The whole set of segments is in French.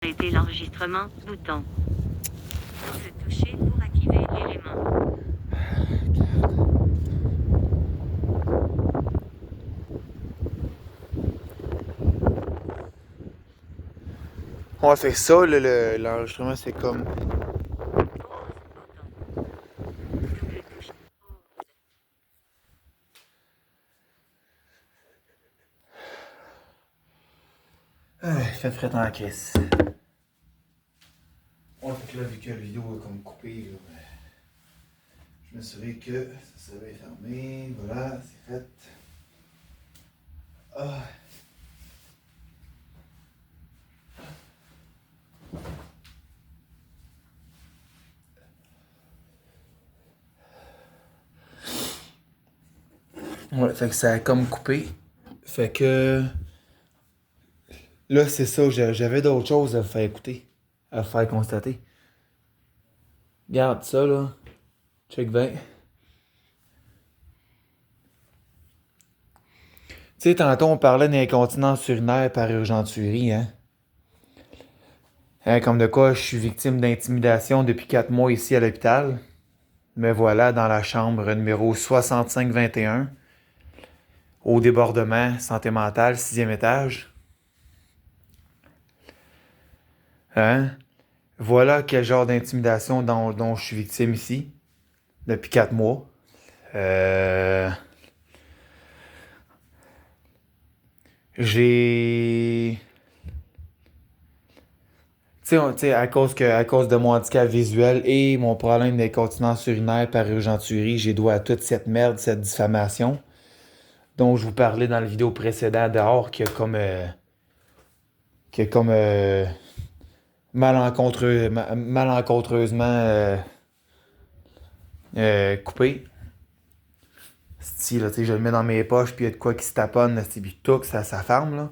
Arrêter l'enregistrement, bouton. Se toucher pour activer l'élément. Ouais, fait que ça, l'enregistrement, c'est comme. Pause, bouton. Double touche. Pause. Ah, il fait frais en caisse. Ouais, fait que là, vu que la vidéo est comme coupée, là, je m'assurais que ça serait fermé. Voilà, c'est fait. Ah. Ouais, fait que ça a comme coupé. Fait que. Là, c'est ça, j'avais d'autres choses à faire écouter, à faire constater. Regarde ça, là. Check bien. Tu sais, tantôt, on parlait d'incontinence urinaire par urgenturie, hein? Hein, comme de quoi, je suis victime d'intimidation depuis 4 mois ici à l'hôpital. Me voilà dans la chambre numéro 6521, au débordement, santé mentale, 6e étage. Hein? Voilà quel genre d'intimidation dont je suis victime ici, depuis 4 mois. J'ai... Tu sais, à cause de mon handicap visuel et mon problème d'incontinence urinaire par urgenturie, j'ai droit à toute cette merde, cette diffamation, dont je vous parlais dans la vidéo précédente dehors, qui a comme malencontreusement coupé. Si, là, tu sais, je le mets dans mes poches, puis il y a de quoi qui se taponne, puis tout, ça ferme, là.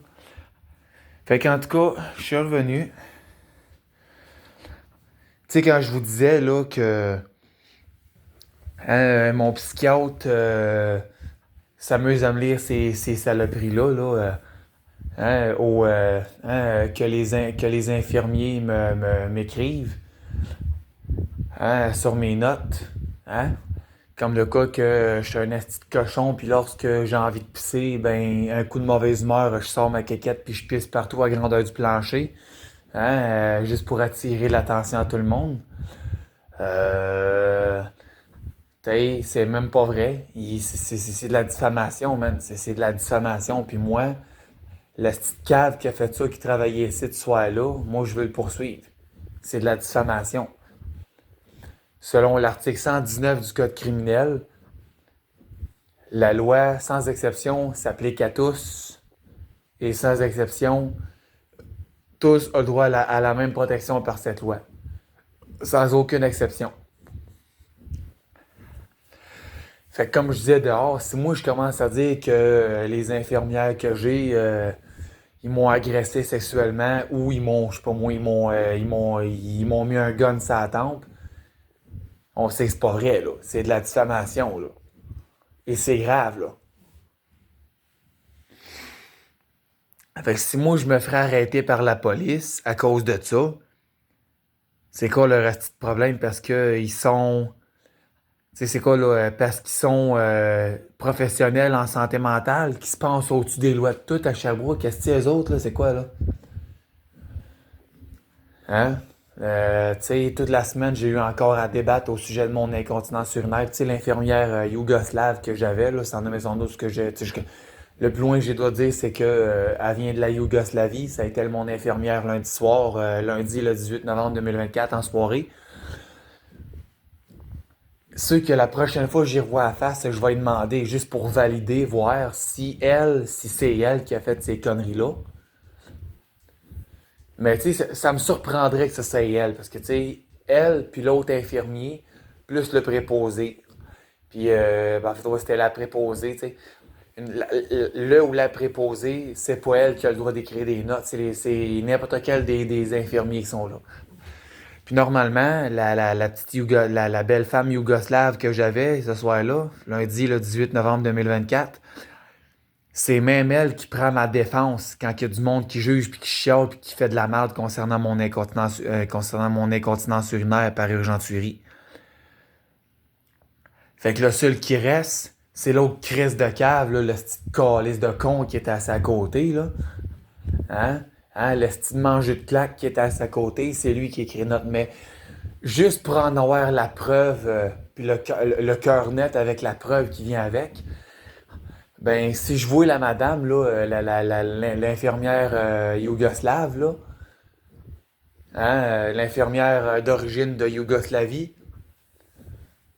Fait qu'en tout cas, je suis revenu. Tu sais, quand je vous disais, là, que mon psychiatre s'amuse à me lire ces saloperies-là, que les infirmiers m'écrivent, sur mes notes, hein? Comme le cas que je suis un asti de cochon, puis lorsque j'ai envie de pisser, ben, un coup de mauvaise humeur, je sors ma quéquette puis je pisse partout à grandeur du plancher, hein, juste pour attirer l'attention à tout le monde. Euh, T'sais, c'est même pas vrai. C'est de la diffamation, man. C'est de la diffamation. Puis moi, la petite cave qui a fait ça, qui travaillait ici ce soir-là, moi, je veux le poursuivre. C'est de la diffamation. Selon l'article 119 du Code criminel, la loi, sans exception, s'applique à tous. Et sans exception, tous ont le droit à la même protection par cette loi. Sans aucune exception. Fait que comme je disais dehors, si moi je commence à dire que les infirmières que j'ai, ils m'ont agressé sexuellement ou ils m'ont, je sais pas moi, ils m'ont mis un gun sur la tempe, on sait que c'est pas vrai, là. C'est de la diffamation, là. Et c'est grave, là. Fait que si moi je me ferais arrêter par la police à cause de ça, c'est quoi leur petit problème? Parce que ils sont. Tu sais, c'est quoi là? Parce qu'ils sont professionnels en santé mentale, qui se pensent au-dessus des lois de tout à Sherbrooke. Qu'est-ce que les autres, là, c'est quoi là? Hein? Tu sais, toute la semaine, j'ai eu encore à débattre au sujet de mon incontinence urinaire. Tu sais, l'infirmière yougoslave que j'avais, là, sans nommer son nom, ce que j'ai. Le plus loin que j'ai dois dire, c'est que elle vient de la Yougoslavie. Ça a été mon infirmière lundi soir, lundi le 18 novembre 2024 en soirée. Ceux que la prochaine fois que j'y revois à face, je vais lui demander juste pour valider, voir si c'est elle qui a fait ces conneries-là. Mais tu sais, ça me surprendrait que ce soit elle, parce que tu sais, elle, puis l'autre infirmier, plus le préposé. Puis, en fait, ouais, c'était la préposée, tu sais. Le ou la préposée, c'est pas elle qui a le droit d'écrire des notes, c'est n'importe quel des infirmiers qui sont là. Puis normalement, la petite la belle femme yougoslave que j'avais ce soir-là, lundi le 18 novembre 2024, c'est même elle qui prend ma défense quand il y a du monde qui juge, puis qui chiale, puis qui fait de la merde concernant mon incontinence urinaire par urgenturie. Fait que le seul qui reste, c'est l'autre Chris de cave, là, le petit calice de con qui était à sa côté, là. Hein? Hein? Le petit manger de claque qui était à sa côté, c'est lui qui écrit notre. Mais juste pour en avoir la preuve, puis le cœur net avec la preuve qui vient avec, ben, si je vois la madame, là, l'infirmière yougoslave, là, hein, l'infirmière d'origine de Yougoslavie,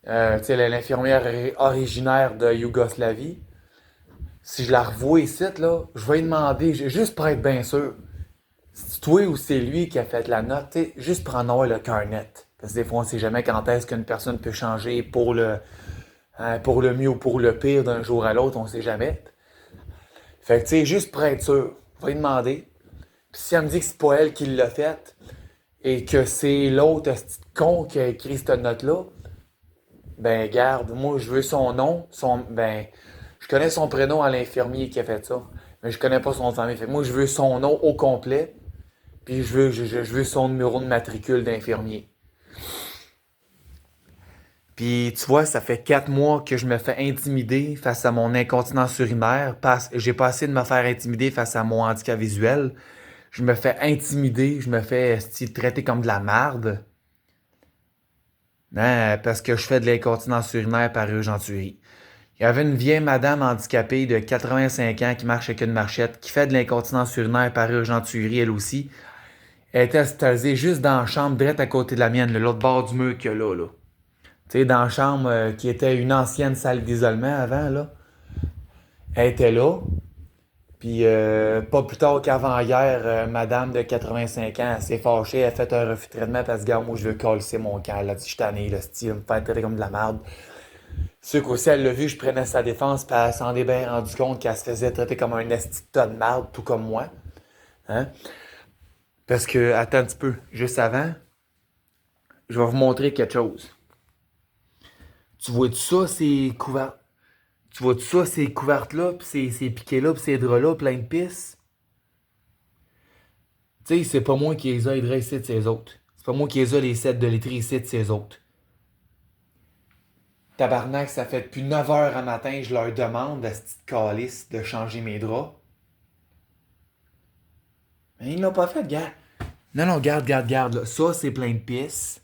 tu sais, l'infirmière originaire de Yougoslavie, si je la revois ici, là, je vais lui demander, juste pour être bien sûr, c'est toi ou c'est lui qui a fait la note, tu sais, juste pour en avoir le cœur net. Parce que des fois, on sait jamais quand est-ce qu'une personne peut changer pour le mieux ou pour le pire d'un jour à l'autre, on sait jamais. Fait que, tu sais, juste pour être sûr, je vais lui demander. Puis si elle me dit que c'est pas elle qui l'a fait et que c'est l'autre petit con qui a écrit cette note-là, ben, garde, moi, je veux son nom, ben, je connais son prénom à l'infirmier qui a fait ça, mais je connais pas son famille. Fait que moi, je veux son nom au complet, puis je veux son numéro de matricule d'infirmier. Puis, tu vois, ça fait 4 mois que je me fais intimider face à mon incontinence urinaire. J'ai pas essayé de me faire intimider face à mon handicap visuel. Je me fais intimider, je me fais style, traiter comme de la marde. Hein, parce que je fais de l'incontinence urinaire par urgenturie. Il y avait une vieille madame handicapée de 85 ans qui marche avec une marchette, qui fait de l'incontinence urinaire par urgenturie elle aussi. Elle était hospitalisée juste dans la chambre, direct à côté de la mienne, l'autre bord du mur qu'il y a là. Tu sais, dans la chambre qui était une ancienne salle d'isolement avant, là. Elle était là. Puis pas plus tard qu'avant-hier, madame de 85 ans, elle s'est fâchée, elle a fait un refus de traitement parce que, gars, moi, je veux coller mon camp. Elle a dit, je suis tanné, le style, me faire traiter comme de la merde. C'est qu'aussi, elle l'a vu, je prenais sa défense, puis elle s'en est bien rendu compte qu'elle se faisait traiter comme un esti de tas de merde, tout comme moi. Hein? Parce que, attends un petit peu, juste avant, je vais vous montrer quelque chose. Tu vois tout ça, ces couvertes? Tu vois tout ça, ces couvertes-là, puis ces piquets-là, puis ces draps-là, plein de pisse? Tu sais, c'est pas moi qui les a aiderés ici de ces autres. C'est pas moi qui les a les sets de laiterie ici de ces autres. Tabarnak, ça fait depuis 9 heures à matin, je leur demande à cette petite calice de changer mes draps. Mais ils l'ont pas fait, gars. Non, non, garde, là. Ça, c'est plein de pisse.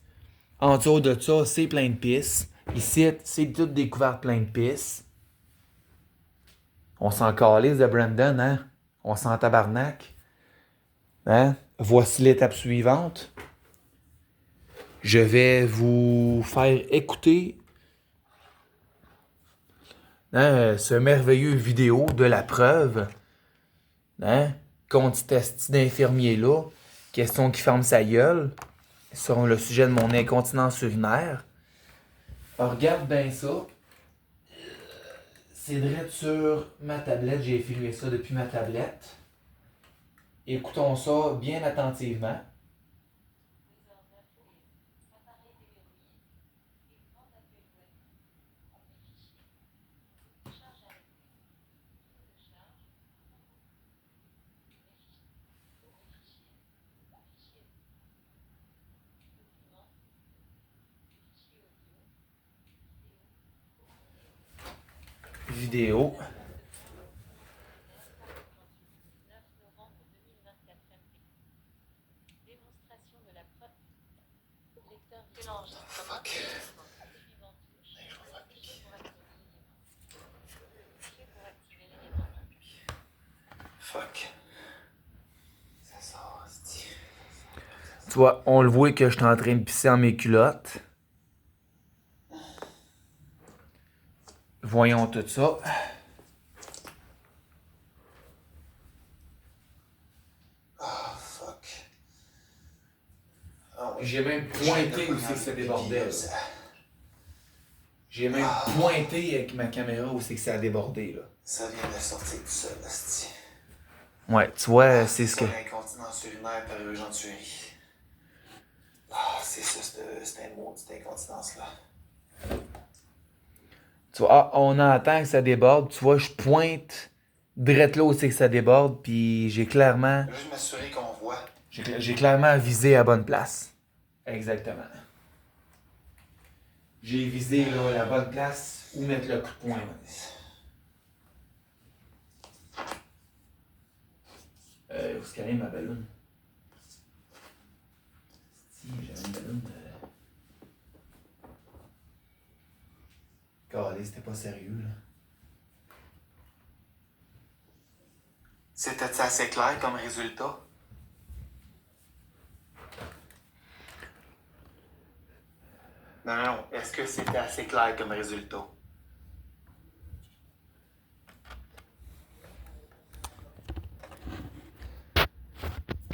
En dessous de ça, c'est plein de pisse. Ici, c'est tout découvert plein de pisse. On s'en calisse de Brandon, hein? On s'en tabarnak. Hein? Voici l'étape suivante. Je vais vous faire écouter ce merveilleux vidéo de la preuve. Hein? Contre cet esti d'infirmier-là. Question qui ferme sa gueule. Sur le sujet de mon incontinence urinaire. Alors, regarde bien ça. C'est direct sur ma tablette. J'ai filmé ça depuis ma tablette. Écoutons ça bien attentivement. Vidéo. Fuck. Fuck. Ça sort, c'est... Tu vois, on le voit que je suis en train de pisser en mes culottes. Voyons tout ça. Ah, fuck. J'ai même pointé où c'est que ça débordait. J'ai même pointé avec ma caméra où c'est que ça a débordé, là. Ça vient de sortir tout seul, hostie. Ouais, tu vois, c'est ce que... L'incontinence urinaire par urgenturie. Ah, c'est ça, c'est un mot, cette incontinence-là. Tu vois, on entend que ça déborde. Tu vois, je pointe Drette là où c'est que ça déborde, puis j'ai clairement... Juste m'assurer qu'on voit. J'ai clairement visé à bonne place. Exactement. J'ai visé là, la bonne place où mettre le coup de poing. Où est-ce qu'elle est ma balloune? Si, j'avais une balloune. Calé, c'était pas sérieux là. C'était assez clair comme résultat? Non. Est-ce que c'était assez clair comme résultat?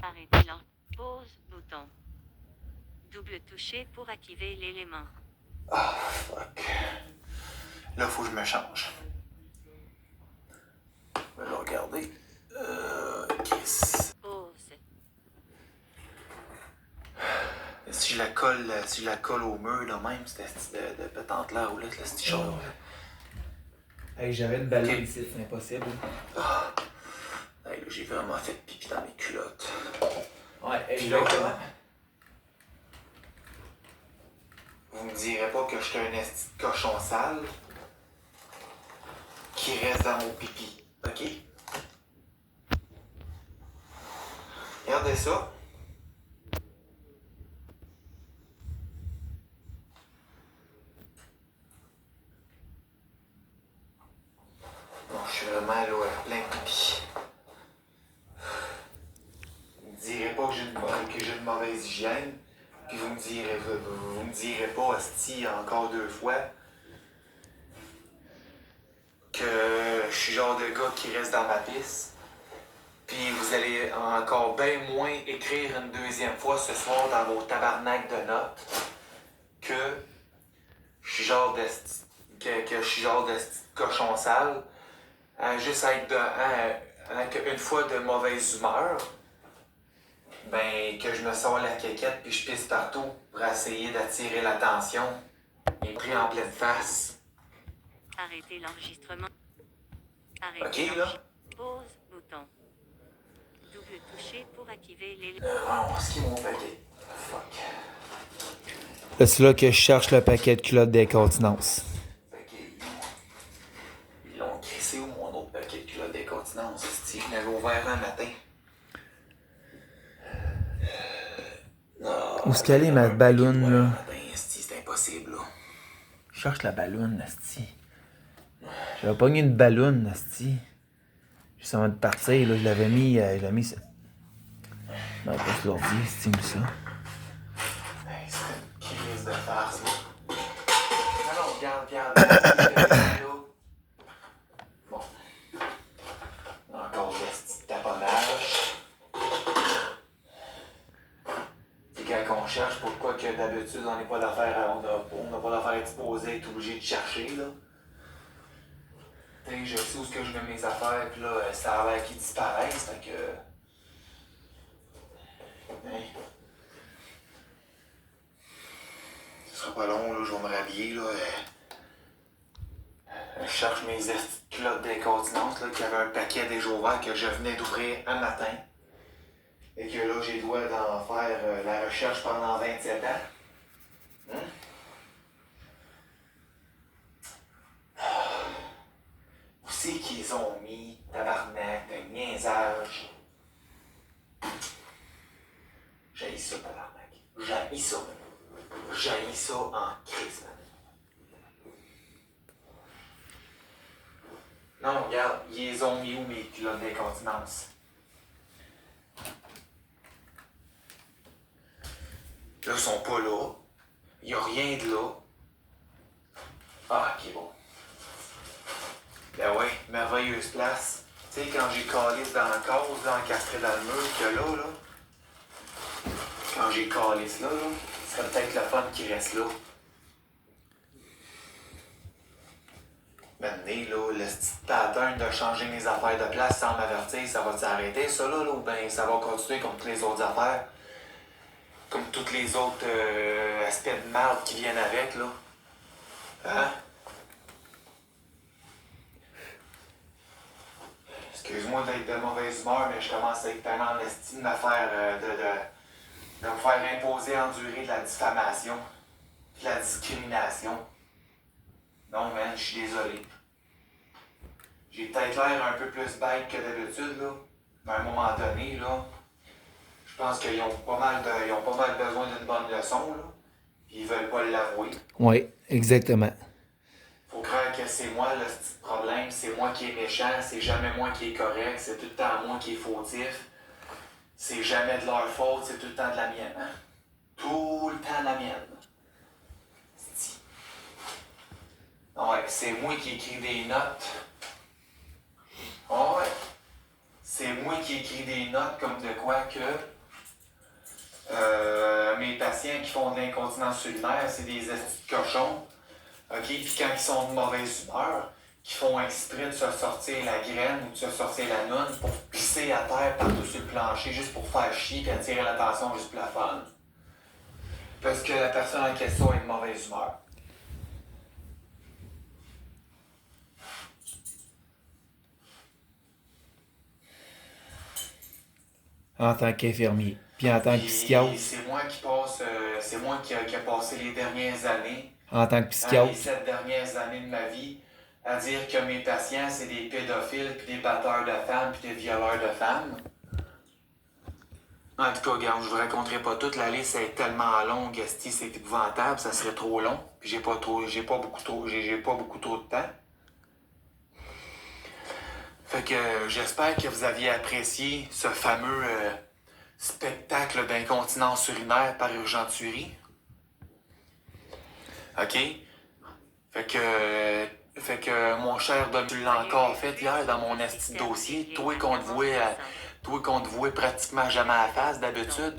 Arrêtez l'en. Pause, bouton. Double toucher pour activer l'élément. Ah, fuck. Là, faut que je me change. Je vais regarder. Chris. Pause. Si je la colle au mur, là même, c'était de pétante là, roulette, là, c'était chaud. Hey, j'avais une balloune Ok. ici, c'est impossible. Hey, là, j'ai vraiment fait pipi dans mes culottes. Ouais, exactement. Vous me direz pas que je suis un esti de cochon sale qui reste dans mon pipi, ok? Regardez ça. Bon, je suis vraiment là, plein de pipi. Vous me direz pas que j'ai une mauvaise hygiène, puis vous me direz pas, esti, encore 2 fois, que je suis le genre de gars qui reste dans ma piste. Puis vous allez encore bien moins écrire une deuxième fois ce soir dans vos tabarnaks de notes que je suis genre de que je suis genre de cochon sale, à juste être une fois de mauvaise humeur, ben que je me sors la quéquette puis je pisse partout pour essayer d'attirer l'attention et pris en pleine face. Arrêtez l'enregistrement. Ok là? Pause, bouton. Double toucher pour activer l'élément. Oh, ce qui est mon paquet. Fuck. Là, c'est là que je cherche le paquet de culottes d'incontinence. Fait qu'ils l'ont crissé où mon autre paquet de culottes d'incontinence? Je l'avais ouvert un matin. Où est-ce qu'elle est, ma balloune, là? C'est impossible, là. Je cherche la balloune, asti. J'avais pogné une balloune, asti. Juste avant de partir, là, je l'avais mis... Non, pas sur l'ordi, asti, mais ça. Hey, c'est une crise de farce, là. Non, regarde. Bon. Encore des petits taponnage. Et quand on cherche, pourquoi que d'habitude on n'a pas l'affaire, on n'a pas l'affaire exposée, être obligé de chercher, là. T'sais, je sais où est-ce que je mets mes affaires, puis là, ça a l'air qu'ils disparaissent, fait que... Hey. Ce sera pas long, là, je vais me rhabiller, là. Je cherche mes culottes d'incontinence, là, qui avaient un paquet déjà ouvert que je venais d'ouvrir un matin. Et que là, j'ai le droit d'en faire la recherche pendant 27 ans. Où c'est qu'ils ont mis, tabarnak, de niaisage? J'haïs ça, tabarnak. J'haïs ça en crise, man. Non, regarde, ils ont mis où mes culottes d'incontinence? Là, ils sont pas là. Il n'y a rien de là. Ah, ok, bon. Ben ouais, merveilleuse place. Tu sais, quand j'ai calisse dans la case, là, encastré dans le mur, que là, quand j'ai calisse là, ce serait peut-être le fun qui reste là. Maintenant, là, le petit pattern de changer mes affaires de place sans m'avertir, ça va s'arrêter, ça, là, ou bien ça va continuer comme toutes les autres affaires? Comme tous les autres aspects de merde qui viennent avec, là. Hein? Excuse-moi d'être de mauvaise humeur, mais je commence à être tellement en estime de me faire, de me faire imposer, endurer de la diffamation, de la discrimination. Non, man, je suis désolé. J'ai peut-être l'air un peu plus bête que d'habitude, là. Mais à un moment donné, là, je pense qu'ils ont pas mal besoin d'une bonne leçon, là. Puis ils veulent pas l'avouer. Oui, exactement. Faut croire que c'est moi le petit problème, c'est moi qui est méchant, c'est jamais moi qui est correct, c'est tout le temps moi qui est fautif. C'est jamais de leur faute, c'est tout le temps de la mienne. Hein? Tout le temps de la mienne. Ouais, c'est moi qui écris des notes. Ouais. C'est moi qui écris des notes comme de quoi que mes patients qui font de l'incontinence urinaire, c'est des estis de cochons. OK? Puis quand ils sont de mauvaise humeur, qui font exprès de se sortir la graine ou de se sortir la noune pour pisser à terre partout sur le plancher juste pour faire chier et attirer l'attention juste pour la fun. Parce que la personne en question est de mauvaise humeur. En tant qu'infirmier. Puis en tant que Puis psychiatre. c'est moi qui passe, c'est moi qui a passé les dernières années, En tant que psychiatre. les 7 dernières années de ma vie, à dire que mes patients, c'est des pédophiles, puis des batteurs de femmes, puis des violeurs de femmes. En tout cas, regarde, je vous raconterai pas toute la liste, elle est tellement longue, esti, c'est épouvantable, ça serait trop long, puis j'ai pas beaucoup trop de temps. Fait que j'espère que vous aviez apprécié ce fameux spectacle d'incontinence urinaire par urgenturie. OK? Fait que mon cher Dom, tu l'as encore fait hier dans mon esti de dossier. Toi qu'on te voit pratiquement jamais à la face d'habitude.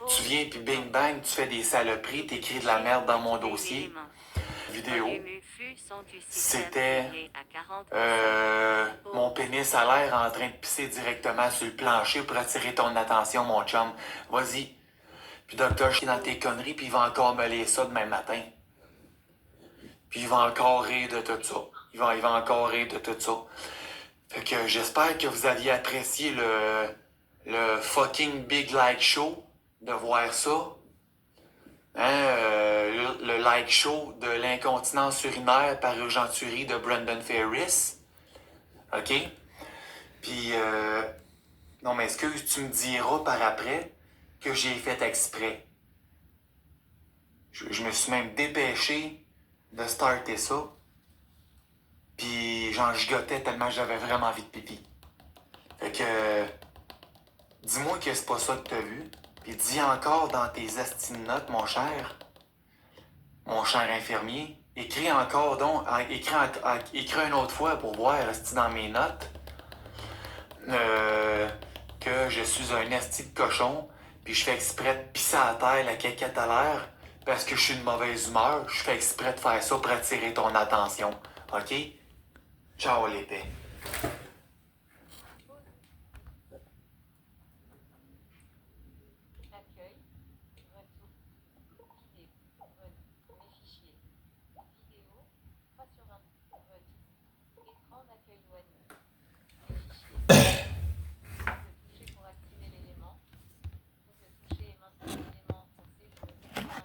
Tu viens puis bing bang, tu fais des saloperies, t'écris de la merde dans mon dossier. Vidéo. C'était mon pénis à l'air en train de pisser directement sur le plancher pour attirer ton attention, mon chum. Vas-y. Puis docteur, je suis dans tes conneries, puis il va encore me lire ça demain matin. Puis il va encore rire de tout ça. Il va encore rire de tout ça. Fait que j'espère que vous aviez apprécié le fucking Big Like Show, de voir ça. Hein, le like show de l'incontinence urinaire par urgenturie de Brendan Ferris. OK? Puis, non, mais excuse, tu me diras par après que j'ai fait exprès. Je me suis même dépêché de starter ça. Puis, j'en gigotais tellement j'avais vraiment envie de pipi. Fait que, dis-moi que c'est pas ça que t'as vu. Puis dis encore dans tes notes, mon cher infirmier, écris encore donc, écris une autre fois pour voir, esti dans mes notes, que je suis un esti de cochon, puis je fais exprès de pisser à terre la caquette à l'air, parce que je suis de mauvaise humeur, je fais exprès de faire ça pour attirer ton attention. OK? Ciao l'épée. Accueil, retour, vidéo, mes fichiers, vidéo, 3 sur 1, retour, écran d'accueil web, mes fichiers, vous pouvez toucher pour activer l'élément, vous pouvez toucher et maintenir l'élément pour sécuriser un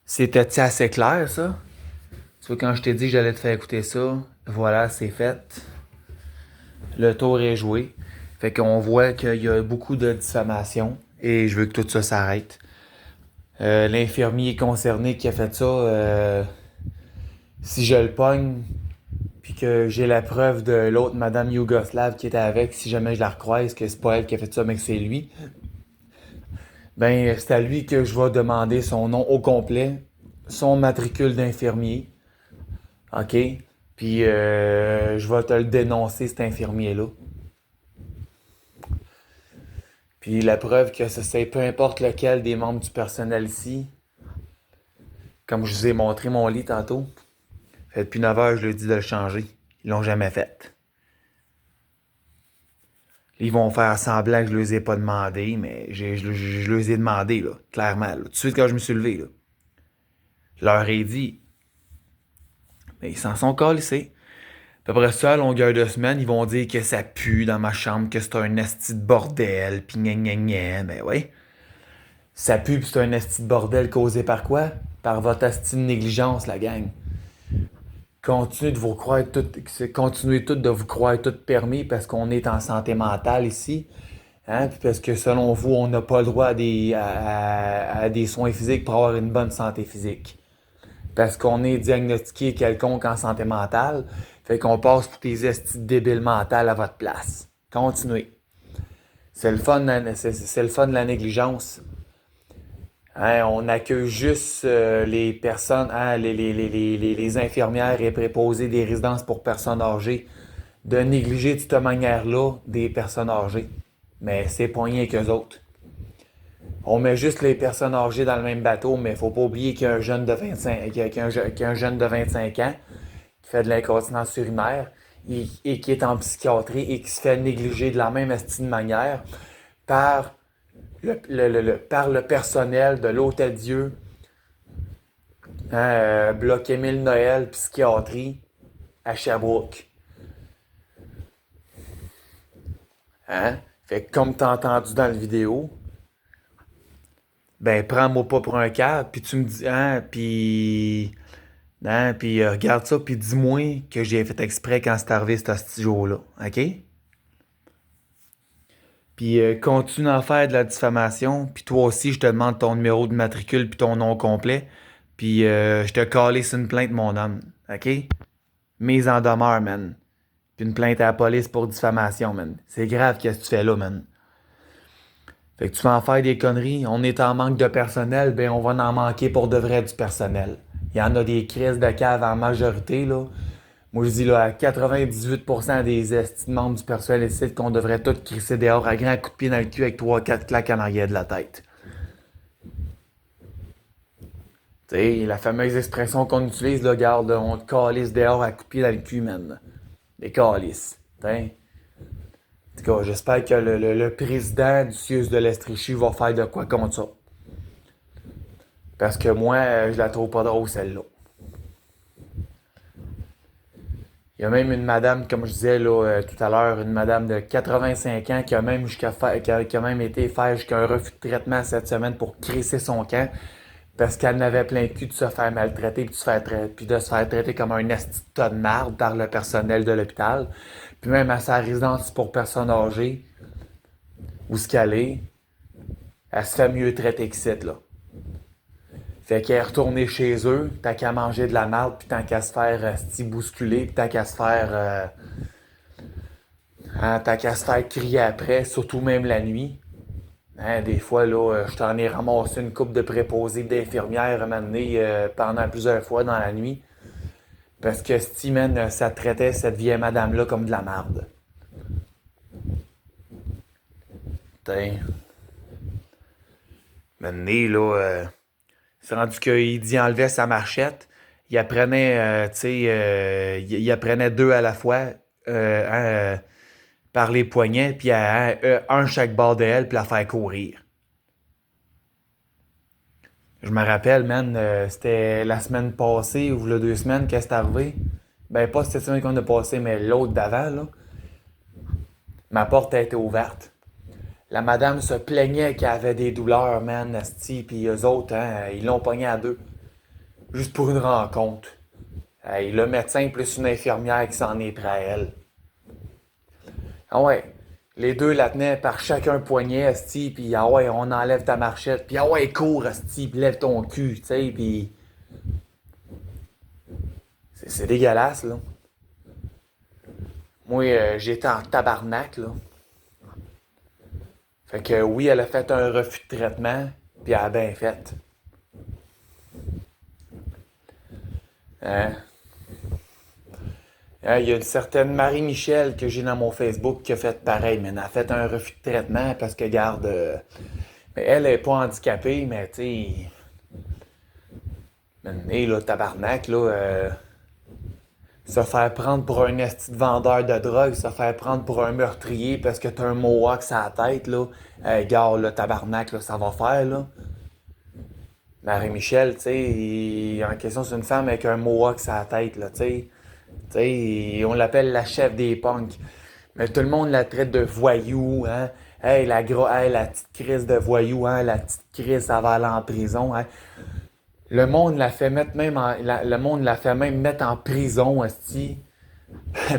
C'était assez clair, ça? Tu vois, quand je t'ai dit que j'allais te faire écouter ça, voilà, c'est fait. Le tour est joué. Fait qu'on voit qu'il y a beaucoup de diffamation et je veux que tout ça s'arrête. L'infirmier concerné qui a fait ça, si je le pogne, puis que j'ai la preuve de l'autre Madame Yougoslave qui était avec, si jamais je la recroise, que c'est pas elle qui a fait ça, mais que c'est lui, ben c'est à lui que je vais demander son nom au complet, son matricule d'infirmier, OK? Puis je vais te le dénoncer, cet infirmier-là. Puis la preuve que c'est peu importe lequel des membres du personnel ici, comme je vous ai montré mon lit tantôt, fait depuis 9 heures, je leur dis de le changer. Ils l'ont jamais fait. Ils vont faire semblant que je les ai pas demandé, mais je les ai demandé, là, clairement. Là. Tout de suite quand je me suis levé. Là. Je leur ai dit. Mais ils s'en sont calissés. Puis après ça, à longueur de semaine, ils vont dire que ça pue dans ma chambre, que c'est un esti de bordel, pis gna gna gna. Ben ouais. Ça pue pis c'est un esti de bordel causé par quoi? Par votre esti de négligence, la gang. Continuez de vous croire tout permis parce qu'on est en santé mentale ici. Hein? Puis parce que selon vous, on n'a pas le droit à des soins physiques pour avoir une bonne santé physique. Parce qu'on est diagnostiqué quelconque en santé mentale. Fait qu'on passe pour des estis débiles mentales à votre place. Continuez. C'est le fun de la négligence. Hein, on accueille juste les personnes, hein, les infirmières et préposés des résidences pour personnes âgées, de négliger de cette manière-là des personnes âgées. Mais c'est pas rien qu'eux autres. On met juste les personnes âgées dans le même bateau, mais il faut pas oublier qu'il y a un jeune de 25, qu'il y a un jeune de 25 ans qui fait de l'incontinence urinaire et qui est en psychiatrie et qui se fait négliger de la même estime manière par le personnel de l'Hôtel Dieu, hein, Bloc Émile Noël, psychiatrie, à Sherbrooke. Hein? Fait que comme t'as entendu dans la vidéo, ben prends-moi pas pour un cadre, puis tu me dis, puis regarde ça, puis dis-moi que j'ai fait exprès quand c'est arrivé ce petit jour-là, ok? Puis continue à faire de la diffamation. Puis toi aussi, je te demande ton numéro de matricule puis ton nom complet. Puis je te calisse une plainte, mon homme. OK? Mise en demeure, man. Puis une plainte à la police pour diffamation, man. C'est grave qu'est-ce que tu fais là, man. Fait que tu vas en faire des conneries. On est en manque de personnel, ben on va en manquer pour de vrai du personnel. Il y en a des crises de cave en majorité, là. Moi, je dis là, à 98% des membres du personnel ici qu'on devrait tous crisser dehors à grands coups de pied dans le cul avec 3-4 claques en arrière de la tête. Tu sais, la fameuse expression qu'on utilise, là, garde, on te calisse dehors à coups de pied dans le cul, man. Des calisses. En tout cas, j'espère que le président du CIUS de l'Estréchie va faire de quoi contre ça. Parce que moi, je la trouve pas drôle, celle-là. Il y a même une madame, comme je disais là, tout à l'heure, une madame de 85 ans qui a même, qui a même été faire jusqu'à un refus de traitement cette semaine pour crisser son camp parce qu'elle n'avait plein de cul de se faire maltraiter puis de se faire traiter comme un esti de tas de marde par le personnel de l'hôpital. Puis même à sa résidence pour personnes âgées, où ce qu'elle est, elle se fait mieux traiter que cette, là. Fait qu'elle est retournée chez eux, tant qu'à manger de la marde, puis tant qu'à se faire bousculer, puis tant qu'à se faire crier après, surtout même la nuit. Hein, des fois, là, je t'en ai ramassé une couple de préposés d'infirmières à un moment donné, pendant plusieurs fois dans la nuit. Parce que man, ça traitait cette vieille madame-là comme de la marde. Putain. Maintenant, là, c'est rendu qu'il dit enlevait sa marchette. Il apprenait, il apprenait deux à la fois par les poignets, puis un chaque bord de elle, puis la faire courir. Je me rappelle, man, c'était la semaine passée, ou là 2 semaines, qu'est-ce qui est arrivé? Ben, pas cette semaine qu'on a passée, mais l'autre d'avant, là. Ma porte a été ouverte. La madame se plaignait qu'elle avait des douleurs, man, asti, pis eux autres, hein, ils l'ont pogné à 2. Juste pour une rencontre. Hey, le médecin plus une infirmière qui s'en est pris à elle. Ah ouais, les deux la tenaient par chacun poignet, asti, pis ah ouais, on enlève ta marchette, pis ah ouais, cours, asti, pis lève ton cul, tu sais, pis... C'est dégueulasse, là. Moi, j'étais en tabarnak, là. Fait que oui, elle a fait un refus de traitement, puis elle a bien fait. Hein? Il y a une certaine Marie-Michel que j'ai dans mon Facebook qui a fait pareil, mais elle a fait un refus de traitement parce que, garde, elle est pas handicapée, mais tu sais, maintenant, là, tabarnak, là, se faire prendre pour un esti de vendeur de drogue, se faire prendre pour un meurtrier parce que t'as un mohawk sur la tête, là. Gars, le tabarnak, là, ça va faire, là. Marie-Michel, tu sais, en question, c'est une femme avec un mohawk sur la tête, là, tu sais. Tu sais, on l'appelle la chef des punks. Mais tout le monde la traite de voyou, hein. Hey, hey, la petite crise de voyou, hein. La petite crise, ça va aller en prison, hein. Le monde la fait mettre même le monde la fait même mettre en prison, esti.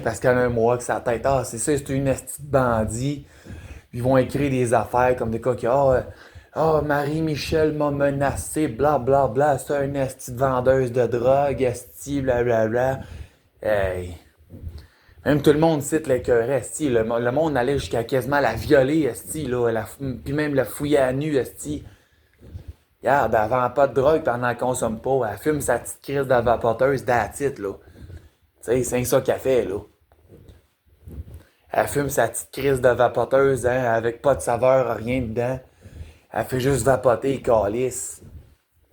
Parce qu'elle a un mohawk sur la tête. Ah, c'est ça, c'est une esti de bandit. Ils vont écrire des affaires comme des cas qui Marie-Michel m'a menacé, bla bla bla, c'est un esti de vendeuse de drogue, esti, bla bla bla. Hey. Même tout le monde cite l'écœur, esti. Le monde allait jusqu'à quasiment la violer, esti, là. Puis même la fouiller à nu, esti. Regarde, elle vend pas de drogue puis elle n'en consomme pas. Elle fume sa petite crise de vapoteuse d'attitude, là. Tu sais, c'est ça qu'elle fait, là. Elle fume sa petite crise de vapoteuse, hein, avec pas de saveur, rien dedans. Elle fait juste vapoter, calice.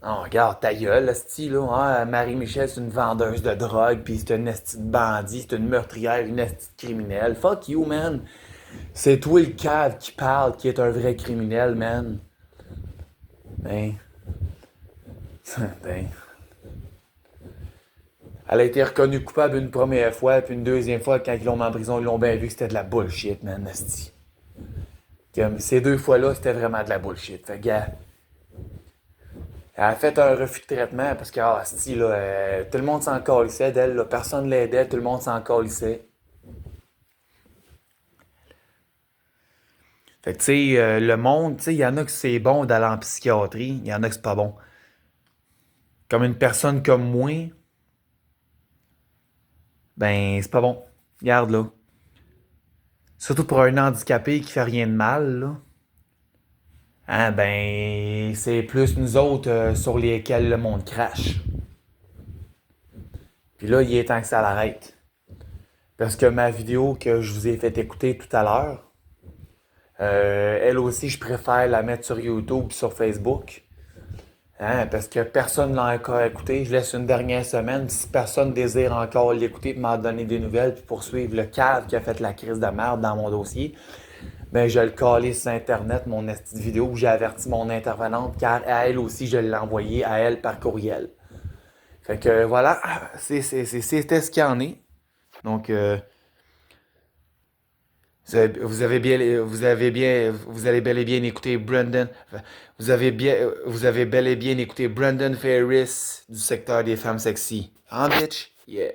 Non, regarde, ta gueule, esti, là. Hein, Marie-Michel, c'est une vendeuse de drogue, pis c'est une esti de bandit, c'est une meurtrière, une esti de criminelle. Fuck you, man. C'est toi le cave qui parle, qui est un vrai criminel, man. Ben. Ben. Elle a été reconnue coupable une première fois, puis une deuxième fois, quand ils l'ont mis en prison, ils l'ont bien vu que c'était de la bullshit, man, esti. Comme, ces 2 fois-là, c'était vraiment de la bullshit. Fait gars. Elle a fait un refus de traitement parce que, esti, là, tout le monde s'en calissait d'elle, là, personne l'aidait, tout le monde s'en calissait. Fait que, tu sais, le monde, tu sais, il y en a que c'est bon d'aller en psychiatrie, il y en a que c'est pas bon. Comme une personne comme moi, ben, c'est pas bon. Regarde, là. Surtout pour un handicapé qui fait rien de mal, là. Hein, ben, c'est plus nous autres sur lesquels le monde crache. Puis là, il est temps que ça l'arrête. Parce que ma vidéo que je vous ai fait écouter tout à l'heure, elle aussi, je préfère la mettre sur YouTube et sur Facebook. Hein, parce que personne ne l'a encore écouté. Je laisse une dernière semaine. Si personne désire encore l'écouter et m'en donner des nouvelles puis poursuivre le cave qui a fait la crise de merde dans mon dossier, ben je le calisse sur Internet, mon petite vidéo où j'ai averti mon intervenante car à elle aussi, je l'ai envoyé à elle par courriel. Fait que voilà, c'était ce qu'il y en est. Donc, vous avez bel et bien écouté Brandon. Vous avez bel et bien écouté Brandon Ferris du secteur des femmes sexy. Hein, bitch? Yeah.